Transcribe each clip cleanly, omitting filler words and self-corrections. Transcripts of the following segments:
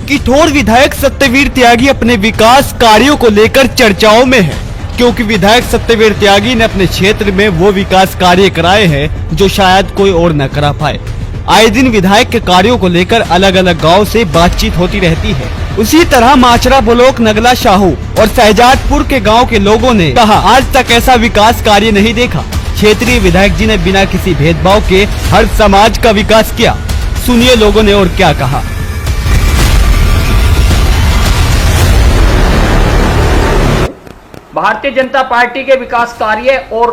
किठौर विधायक सत्यवीर त्यागी अपने विकास कार्यों को लेकर चर्चाओं में है, क्योंकि विधायक सत्यवीर त्यागी ने अपने क्षेत्र में वो विकास कार्य कराए हैं जो शायद कोई और न करा पाए। आए दिन विधायक के कार्यों को लेकर अलग अलग गांव से बातचीत होती रहती है। उसी तरह माचरा ब्लॉक नगला शाहू और शहजादपुर के गांव के लोगों ने कहा, आज तक ऐसा विकास कार्य नहीं देखा। क्षेत्रीय विधायक जी ने बिना किसी भेदभाव के हर समाज का विकास किया। सुनिए लोगों ने और क्या कहा। भारतीय जनता पार्टी के विकास कार्य और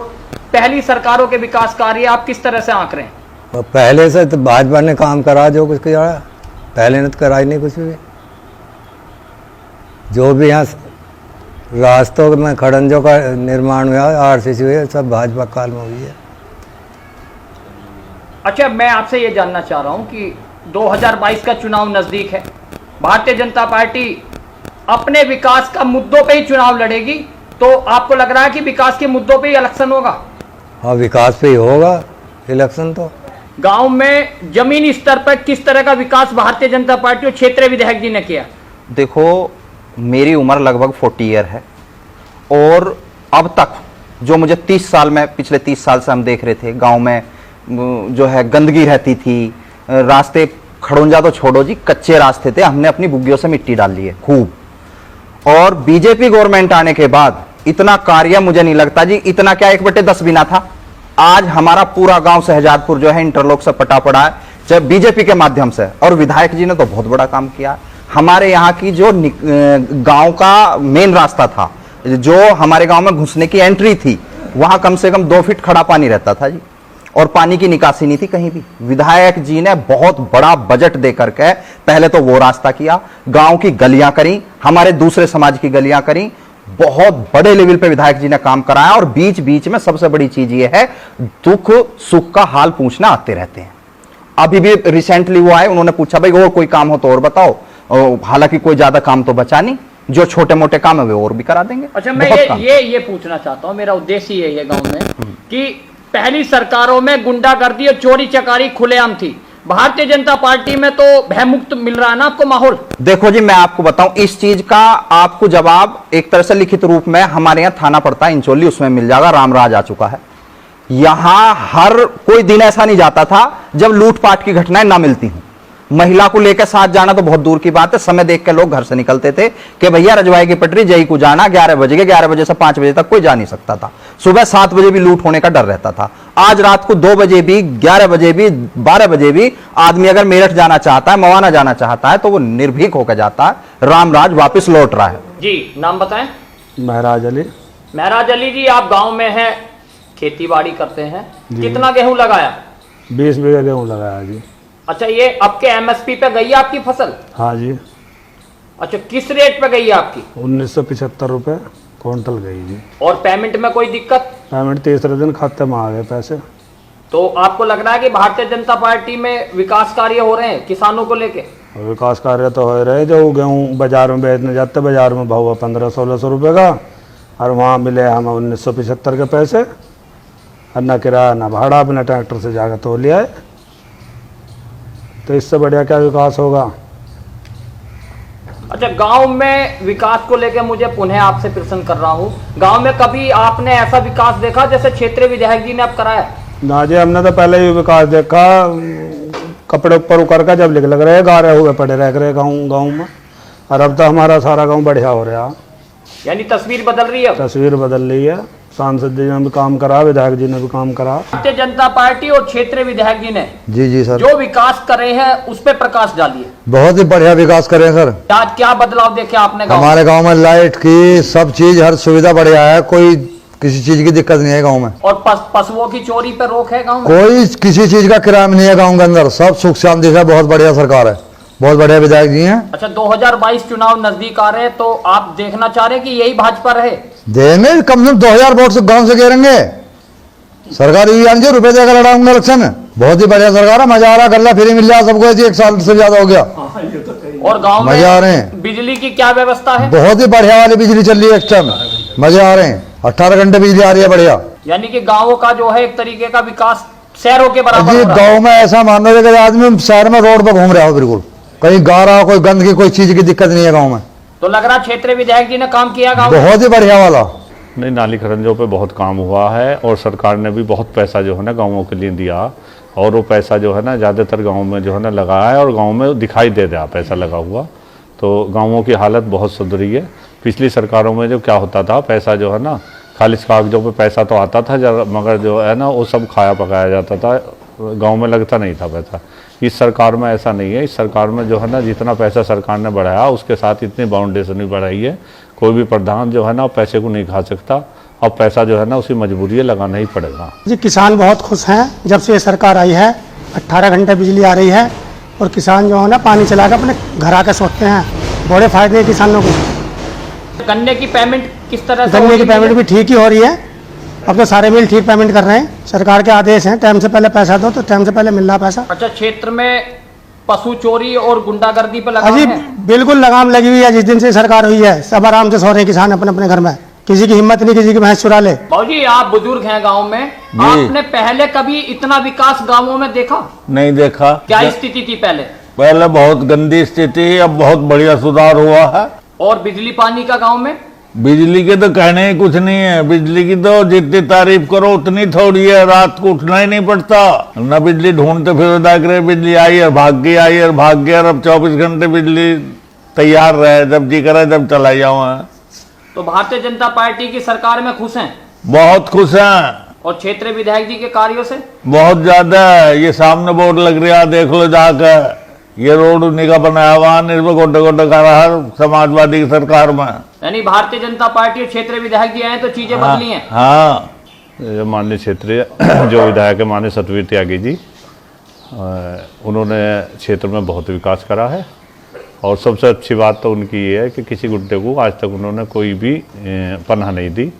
पहली सरकारों के विकास कार्य आप किस तरह से आंक रहे हैं? पहले से तो भाजपा ने काम करा जो कुछ किया, पहले ने तो करा ही नहीं कुछ भी। जो भी यहाँ रास्तों में खड़ंजों का निर्माण हुआ, आरसीसी हुई, सब भाजपा काल में हुई है। अच्छा, मैं आपसे ये जानना चाह रहा हूँ कि 2022 का चुनाव नजदीक है, भारतीय जनता पार्टी अपने विकास का मुद्दों पे ही चुनाव लड़ेगी, तो आपको लग रहा है कि विकास के मुद्दों पे ही इलेक्शन होगा? हाँ, विकास पे ही होगा इलेक्शन। तो गांव में जमीनी स्तर पर किस तरह का विकास भारतीय जनता पार्टी और क्षेत्रीय विधायक जी ने किया? देखो, मेरी उम्र लगभग 40 ईयर है और अब तक जो मुझे 30 साल में, पिछले 30 साल से हम देख रहे थे, गांव में जो है गंदगी रहती थी, रास्ते खड़ोंजा तो छोड़ो जी, कच्चे रास्ते थे, हमने अपनी बुग्गियों से मिट्टी डाल ली है खूब। और बीजेपी गवर्नमेंट आने के बाद इतना कार्य मुझे नहीं लगता जी, इतना क्या 1/10 भी ना था। आज हमारा पूरा गांव शहजादपुर जो है इंटरलॉक से पटा पड़ा है, चाहे बीजेपी के माध्यम से, और विधायक जी ने तो बहुत बड़ा काम किया। हमारे यहाँ की जो गांव का मेन रास्ता था, जो हमारे गांव में घुसने की एंट्री थी, वहां कम से कम 2 फीट खड़ा पानी रहता था जी, और पानी की निकासी नहीं थी कहीं भी। विधायक जी ने बहुत बड़ा बजट दे करके पहले तो वो रास्ता किया, गांव की गलियां करी, हमारे दूसरे समाज की गलियां करी, बहुत बड़े लेवल पे विधायक जी ने काम कराया। और बीच बीच में सबसे बड़ी चीज ये है, दुख सुख का हाल पूछना आते रहते हैं। अभी भी रिसेंटली वो आए, उन्होंने पूछा भाई और कोई काम हो तो और बताओ। हालांकि कोई ज्यादा काम तो बचा नहीं, जो छोटे मोटे काम है वे और भी करा देंगे। अच्छा, मैं ये पूछना चाहता हूँ, मेरा उद्देश्य ये है गाँव में कि पहली सरकारों में गुंडागर्दी और चोरी चकारी खुलेआम थी, भारतीय जनता पार्टी में तो भयमुक्त मिल रहा है ना आपको माहौल? देखो जी, मैं आपको बताऊं, इस चीज का आपको जवाब एक तरह से लिखित रूप में हमारे यहाँ थाना पड़ता है इंचोली, उसमें मिल जाएगा। रामराज आ चुका है। यहां हर कोई दिन ऐसा नहीं जाता था जब लूटपाट की घटनाएं ना मिलती हूं। महिला को लेकर साथ जाना तो बहुत दूर की बात है, समय देख के लोग घर से निकलते थे कि भैया रजवाई की पटरी जई को जाना, 11 बजे के 11 बजे से 5 बजे तक कोई जा नहीं सकता था। सुबह 7 बजे भी लूट होने का डर रहता था। आज रात को 2 बजे भी, 11 बजे भी, 12 बजे भी आदमी अगर मेरठ जाना चाहता है, मवाना जाना चाहता है, तो वो निर्भीक होकर जाता है। रामराज वापिस लौट रहा है जी। नाम बताएं। महराज अली। महराज अली जी, आप गाँव में है, खेती बाड़ी करते हैं, कितना गेहूं लगाया? 20 बीघा गेहूँ लगाया जी। अच्छा, ये आपके एमएसपी पे गई है आपकी फसल? हाँ जी। अच्छा, किस रेट पे गई है आपकी? 1975 रुपये क्विंटल गई जी। और पेमेंट में कोई दिक्कत? पेमेंट तीसरे दिन खाते में आ गए पैसे। तो आपको लग रहा है कि भारतीय जनता पार्टी में विकास कार्य हो रहे हैं किसानों को लेके? विकास कार्य तो हो रहे, जो गेहूँ बाजार में बेचने जाते, बाजार में भाव 1500-1600 रुपये का, और वहाँ मिले हमें 1975 के पैसे, और न किराया न भाड़ा, अपने ट्रैक्टर से जाकर तो लिया है। तो इससे बढ़िया क्या विकास होगा? अच्छा, गांव में विकास को लेकर मुझे पुनः आपसे प्रश्न कर रहा हूं, गांव में कभी आपने ऐसा विकास देखा जैसे क्षेत्रीय विधायक जी ने अब कराया? ना जी, हमने तो पहले ही विकास देखा, कपड़े ऊपर उकर का जब लग रहे गारे हुए पड़े रह रहे गाँव में, और अब तो हमारा सारा गाँव बढ़िया हो रहा। यानी तस्वीर बदल रही है? तस्वीर बदल रही है। सांसद जी ने भी काम करा, विधायक जी ने भी काम करा। भारतीय जनता पार्टी और क्षेत्रीय विधायक जी ने जी सर जो विकास करे हैं उस पे प्रकाश डालिए। बहुत ही बढ़िया विकास करे सर। क्या बदलाव देखे आपने? हमारे गांव में लाइट की सब चीज, हर सुविधा बढ़िया है, कोई किसी चीज की दिक्कत नहीं है गांव में। और पशुओं की चोरी पे रोक है गाँव में? कोई किसी चीज का क्राइम नहीं है गाँव के अंदर, सब सुख शांति से। बहुत बढ़िया सरकार है, बहुत बढ़िया विधायक जी हैं। अच्छा, 2022 चुनाव नजदीक आ रहे हैं, तो आप देखना चाह रहे हैं कि यही भाजपा रहे? देंगे, कम से कम 2000 वोट से गांव से घेरेंगे। सरकार ये रुपए देकर लड़ाऊंगा इलेक्शन। बहुत ही बढ़िया सरकार है, मजा आ रहा, गल्ला फ्री मिल जाए सबको, 1 साल से ज्यादा हो गया। और गांव में मजा आ रहे हैं। बिजली की क्या व्यवस्था है? बहुत ही बढ़िया वाली बिजली चल रही है इस टाइम, मजा आ रहे हैं। 18 घंटे बिजली आ रही है, बढ़िया। यानी कि गाँव का जो है एक तरीके का विकास शहरों के बराबर जी। गाँव में ऐसा मान लो कि आदमी शहर में रोड पर घूम रहा हो, बिल्कुल कहीं गारा कोई गंदगी कोई चीज की दिक्कत नहीं है गांव में। तो लग रहा क्षेत्रीय विधायक जी ने काम किया गाँव में? बहुत ही बढ़िया वाला। नहीं, नाली खरंजों पे बहुत काम हुआ है और सरकार ने भी बहुत पैसा जो है ना गाँवों के लिए दिया, और वो पैसा जो है ना ज़्यादातर गाँव में जो है ना लगाया है और गाँव में दिखाई दे रहा पैसा लगा हुआ। तो गाँवों की हालत बहुत सुधरी है। पिछली सरकारों में जो क्या होता था, पैसा जो है ना खालिश कागजों पे पैसा तो आता था मगर जो है ना वो सब खाया पकाया जाता था, गांव में लगता नहीं था पैसा। इस सरकार में ऐसा नहीं है। इस सरकार में जो है ना जितना पैसा सरकार ने बढ़ाया उसके साथ इतनी बाउंडेशन भी बढ़ाई है। कोई भी प्रधान जो है ना पैसे को नहीं खा सकता। अब पैसा जो है ना उसी मजबूरी है, लगाना ही पड़ेगा। जी किसान बहुत खुश हैं जब से ये सरकार आई है। 18 घंटे बिजली आ रही है और किसान जो है ना पानी चला कर अपने घर आकर सोते हैं। बड़े फायदे हैं किसानों को। गन्ने की पेमेंट किस तरह से? गन्ने की पेमेंट भी ठीक ही हो रही है। अब तो सारे मिल ठीक पेमेंट कर रहे हैं। सरकार के आदेश हैं, टाइम से पहले पैसा दो तो टाइम से पहले मिल रहा पैसा। अच्छा, क्षेत्र में पशु चोरी और गुंडागर्दी पर अजी लगाम है? बिल्कुल लगाम लगी हुई है। जिस दिन से सरकार हुई है सब आराम से सो रहे हैं किसान अपने अपने घर में। किसी की हिम्मत नहीं किसी की भैंस चुरा ले। बाबूजी, आप बुजुर्ग हैं गांव में, आपने पहले कभी इतना विकास गांवों में देखा? नहीं देखा। क्या स्थिति थी पहले? पहले बहुत गंदी स्थिति, अब बहुत बढ़िया सुधार हुआ है। और बिजली पानी का गांव में? बिजली के तो कहने ही कुछ नहीं है। बिजली की तो जितनी तारीफ करो उतनी थोड़ी है। रात को उठना ही नहीं पड़ता, न बिजली ढूंढते फिर देख रहे बिजली आई और भाग गई, आई और भाग गया। अब 24 घंटे बिजली तैयार रहे, जब जी करे जब चला जाओ। तो भारतीय जनता पार्टी की सरकार में खुश हैं? बहुत खुश हैं। और क्षेत्रीय विधायक जी के कार्यों से? बहुत ज्यादा। ये सामने बोर्ड लग रहा है, देख लो जाकर। ये रोड निका बनाया हुआ इसमें गोटे गोटे का रहा समाजवादी की सरकार में। यानी भारतीय जनता पार्टी और क्षेत्रीय विधायक जी आए तो चीजें बदली हैं। हाँ, माननीय क्षेत्रीय जो विधायक है माननीय सतवीर त्यागी जी, उन्होंने क्षेत्र में बहुत विकास करा है। और सबसे अच्छी बात तो उनकी ये है कि किसी गुंडे को आज तक उन्होंने कोई भी पनाह नहीं दी।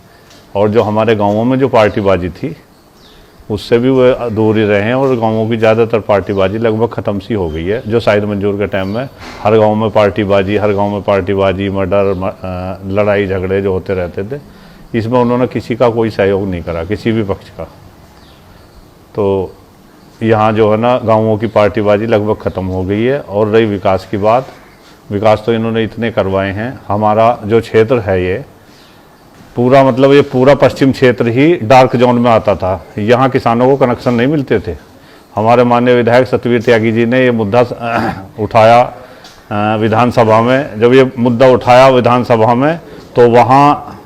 और जो हमारे गांवों में जो पार्टीबाजी थी उससे भी वो दूर ही रहे हैं और गांवों की ज़्यादातर पार्टीबाजी लगभग ख़त्म सी हो गई है। जो शाहिद मंजूर के टाइम में हर गांव में पार्टीबाजी, मर्डर, लड़ाई झगड़े जो होते रहते थे, इसमें उन्होंने किसी का कोई सहयोग नहीं करा, किसी भी पक्ष का। तो यहाँ जो है ना गाँवों की पार्टीबाजी लगभग ख़त्म हो गई है। और रही विकास की बात, विकास तो इन्होंने इतने करवाए हैं। हमारा जो क्षेत्र है ये पूरा, मतलब ये पूरा पश्चिम क्षेत्र ही डार्क जोन में आता था। यहाँ किसानों को कनेक्शन नहीं मिलते थे। हमारे माननीय विधायक सतवीर त्यागी जी ने ये मुद्दा उठाया विधानसभा में। जब ये मुद्दा उठाया विधानसभा में तो वहाँ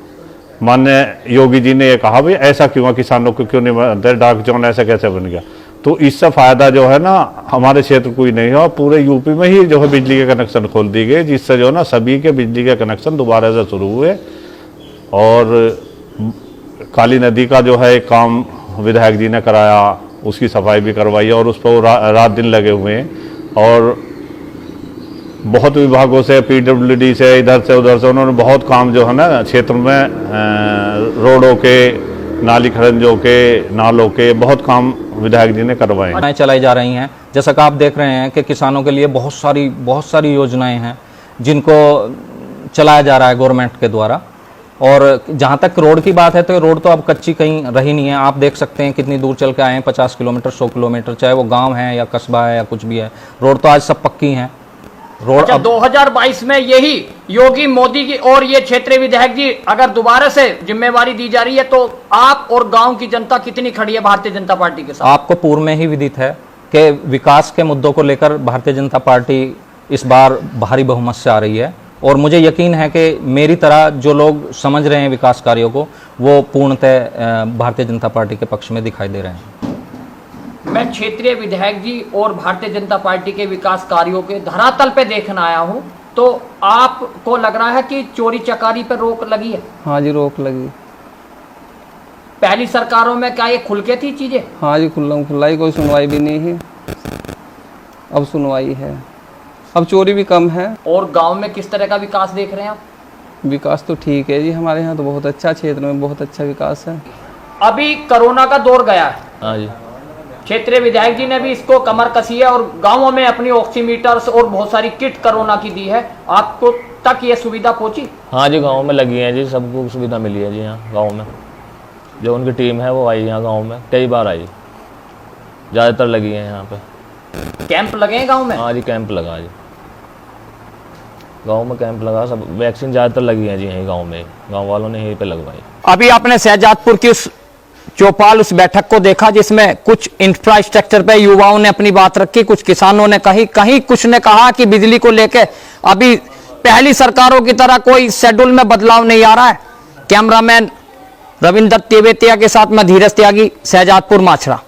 माननीय योगी जी ने ये कहा भाई ऐसा क्यों, किसानों को क्यों नहीं बनते, डार्क जोन ऐसा कैसे बन गया। तो इससे फ़ायदा जो है ना हमारे क्षेत्र को ही नहीं हुआ, पूरे यूपी में ही जो है बिजली के कनेक्शन खोल दिए गए, जिससे जो है ना सभी के बिजली के कनेक्शन दोबारा से शुरू हुए। और काली नदी का जो है एक काम विधायक जी ने कराया, उसकी सफाई भी करवाई और उस पर रात दिन लगे हुए हैं। और बहुत विभागों से, पीडब्ल्यूडी से, इधर से उधर से उन्होंने बहुत काम जो है ना क्षेत्र में रोडों के, नाली खरंजों के, नालों के बहुत काम विधायक जी ने करवाए हैं। चलाई जा रही हैं। जैसा कि आप देख रहे हैं कि किसानों के लिए बहुत सारी योजनाएं हैं जिनको चलाया जा रहा है गवर्नमेंट के द्वारा। और जहाँ तक रोड की बात है तो रोड तो अब कच्ची कहीं रही नहीं है। आप देख सकते हैं कितनी दूर चल के आए हैं, 50 किलोमीटर 100 किलोमीटर, चाहे वो गांव है या कस्बा है या कुछ भी है, रोड तो आज सब पक्की हैं। रोड अच्छा, 2022 में यही योगी मोदी की और ये क्षेत्रीय विधायक जी अगर दोबारा से जिम्मेवारी दी जा रही है तो आप और गांव की जनता कितनी खड़ी है भारतीय जनता पार्टी के साथ? आपको पूर्व में ही विदित है कि विकास के मुद्दों को लेकर भारतीय जनता पार्टी इस बार भारी बहुमत से आ रही है। और मुझे यकीन है कि मेरी तरह जो लोग समझ रहे हैं विकास कार्यों को, वो पूर्णतः भारतीय जनता पार्टी के पक्ष में दिखाई दे रहे हैं। मैं क्षेत्रीय विधायक जी और भारतीय जनता पार्टी के विकास कार्यों के धरातल पे देखने आया हूं, तो आपको लग रहा है कि चोरी चकारी पर रोक लगी है? हाँ जी, रोक लगी। पहली सरकारों में क्या ये खुल के थी चीजें? हाँ जी, खुलाई, कोई सुनवाई भी नहीं है। अब सुनवाई है, अब चोरी भी कम है। और गांव में किस तरह का विकास देख रहे हैं आप? विकास तो ठीक है जी, हमारे यहाँ तो बहुत अच्छा, क्षेत्र में बहुत अच्छा विकास है। अभी कोरोना का दौर गया है। हाँ जी, क्षेत्रीय विधायक जी ने भी इसको कमर कसी है और गांवों में अपनी ऑक्सीमीटर्स और बहुत सारी किट कोरोना की दी है। आपको तक ये सुविधा पहुंची? हाँ जी, गांव में लगी है जी, सबको सुविधा मिली है जी। यहाँ गांव में जो उनकी टीम है वो आई यहाँ गांव में, कई बार आई, ज़्यादातर लगी है यहाँ पे। कैंप लगे हैं गांव में? हाँ जी, कैंप लगा जी। गांव में कैंप लगा, सब वैक्सीन ज़्यादातर लगी है जी यहीं गांव में, गांव वालों ने यहीं पे लगवाई। अभी आपने शहजादपुर की उस चौपाल उस बैठक को देखा जिसमें कुछ इंफ्रास्ट्रक्चर पे युवाओं ने अपनी बात रखी, कुछ किसानों ने कहीं कुछ ने कहा कि बिजली को लेकर अभी पहली सरकारों की तरह कोई शेड्यूल में बदलाव नहीं आ रहा है। कैमरामैन रविंदर तेवेतिया के साथ मैं धीरज त्यागी, शहजादपुर माछड़ा।